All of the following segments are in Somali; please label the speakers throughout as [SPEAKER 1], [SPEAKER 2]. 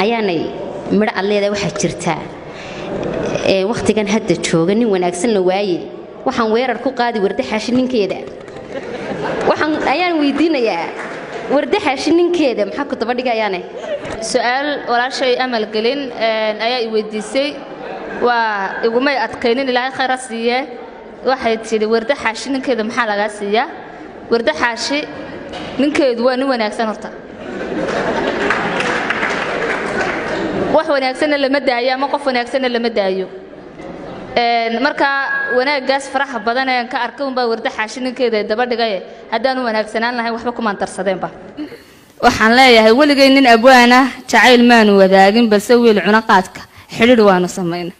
[SPEAKER 1] ayaanay midho alleeda waxa jirta waqtigan hadda jooga nin wanaagsan la waaye waxaan weerar ku qaadi warda xaashi ninkeeda waxaan ayaan weydiinayaa warda xaashi ninkeeda maxaa ku daba dhigayaane
[SPEAKER 2] su'aal walaashay amal gelin ayaa i weydiisay waa igumay adkaynin ilaahay khayr siiye waxay tiri warda xaashi ninkeeda maxaa laga siiyaa warda xaashi ninkeedu waa nin wanaagsan horta wax wanaagsan lama daayo ama qof wanaagsan lama daayo marka wanaagaas faraha badan ee ka arkay baa warda xaashi ninkeeda daba dhigay hadaan wanaagsanaan lahayn waxba kuma darsadeenba
[SPEAKER 3] waxaan leeyahay waligay nin abwaana jacayl maanu wadaagin balse wiil cuna qaadka xiriir waanu sameeyna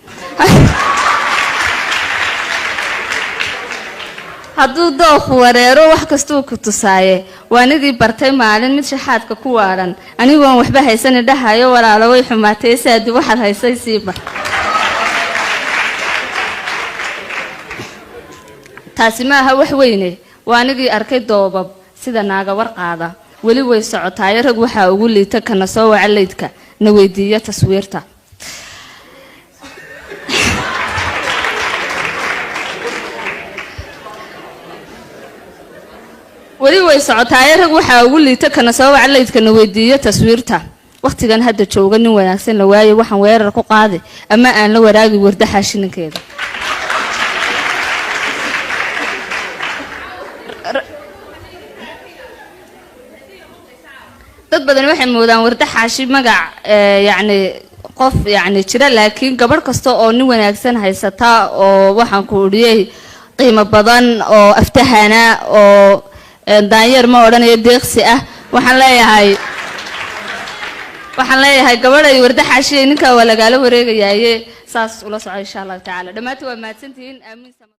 [SPEAKER 3] hadduu dooq wareero wax kasta ku tusaaye waanidii bartay maalin mid shaxaadka ku waaran anigu aan waxba haysan dhahayo walaalo way xumaatay saad waxaad haysay siiba taasi ma aha wax weyne waanidii arkay doobab sida naaga warqaada wali way socotaay rag waxa ugu liita kana soo wacaleydka na weydiiyo taswiirta wali way socotaay rag waxa ugu liita kana soo wacaleydka na weydiiyo taswiirta waqtigan hadda jooga nin wanaagsan la waayo waxaan weerar ku qaaday ama aan la waraagi warda xaashinkeeda dad badan waxay moodaan warda xaashi magac yani qof yani jira laakiin gabadh kasta oo nin wanaagsan haysata oo waxaan ku uriyay qiimo badan oo aftahana oo daanyeer ma odhanayo deeqsi ah waxaan leeyahay gabadhay warda xaashi ninka waa lagaala wareegayaaye saas ula soco insha Allah taala dhamaantii waa mahadsantihiin aamin